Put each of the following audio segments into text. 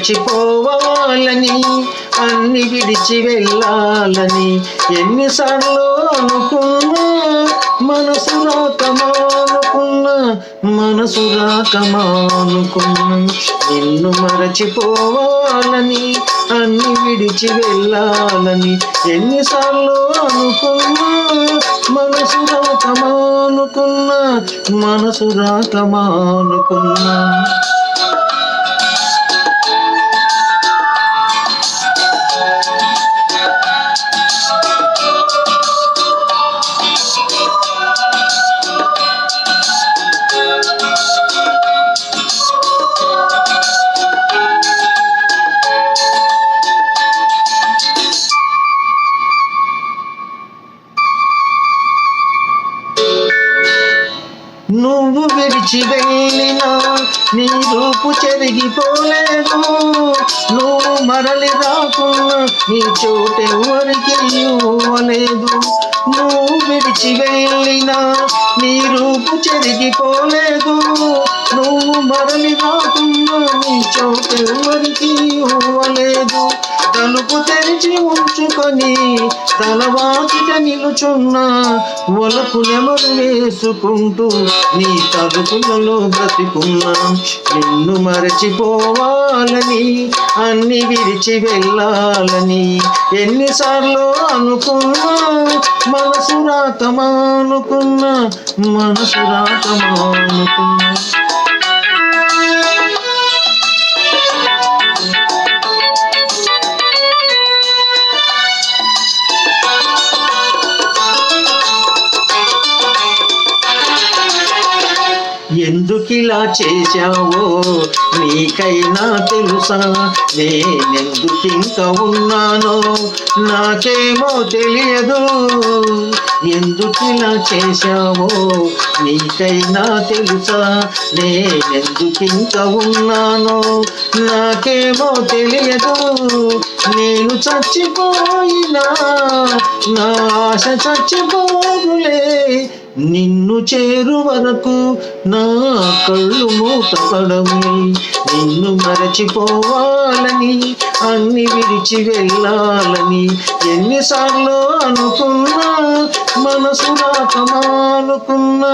మరచిపోవాలని అన్ని విడిచి వెళ్ళాలని ఎన్నిసార్లు అనుకున్నా మనసు రాకమానుకున్నా నిన్ను మరచిపోవాలని అన్ని విడిచి వెళ్ళాలని ఎన్నిసార్లు అనుకున్నా మనసు రాకమానుకున్నా నువ్వు విడిచి వెళ్ళినా నీ రూపు చెరిగిపోలేదు, నువ్వు మరలి రాకున్నా నీ చోటెవరికి ఇవ్వలేదు. నువ్వు విడిచి వెళ్ళినా నీ రూపు చెరిగిపోలేదు, నువ్వు మరలి రాకున్నా నీ చోటెవరికి ఇవ్వలేదు. తలుపు తెరిచి ఉంచుకొని తలవాకిట నిలుచున్నా ఒలకు నెమరు వేసుకుంటూ నీ తలుపులలో బ్రతికున్నా. నిన్ను మరచిపోవాలని అన్ని విడిచి వెళ్ళాలని ఎన్నిసార్లు అనుకున్నా మనసు రాకమానుకున్నా. ఎందుకిలా చేశావో నీకైనా తెలుసా, నేనెందుకింక ఉన్నానో నాకేమో తెలియదు. ఎందుకిలా చేశావో నీకైనా తెలుసా, నేనెందుకింక ఉన్నానో నాకేమో తెలియదు. నేను చచ్చిపోయినా నా ఆశ చచ్చిపోదులే, నిన్ను చేరు వరకు నా కళ్ళు మూతపడవులే. నిన్ను మరచిపోవాలని అన్ని విడిచి వెళ్ళాలని ఎన్నిసార్లు అనుకున్నా మనసు రాకమానుకున్నా.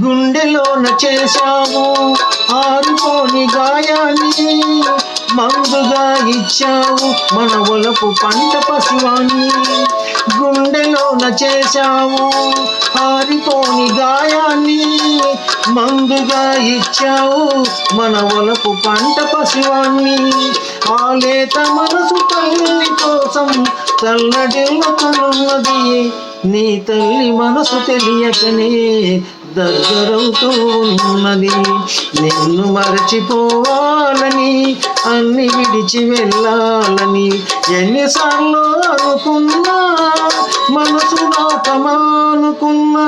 గుండెలోన చేశావు ఆరుకోని గాయాన్ని, మందుగా ఇచ్చావు మన ఒలపు పంట పశువాన్ని. గుండెలోన చేశావు ఆరిపోని గాయాన్ని, మందుగా ఇచ్చావు మన ఒలపు పంట పశువాన్ని. ఆ లేత మనసు తల్లి కోసం చల్లడిల్లుతున్నది, నీ తల్లి మనసు తెలియకనే దగ్గరవుతూ ఉన్నది. నిన్ను మరచిపోవాలని అన్ని విడిచి వెళ్ళాలని ఎన్నిసార్లు అనుకున్నా మనసు రాకమానుకున్నా.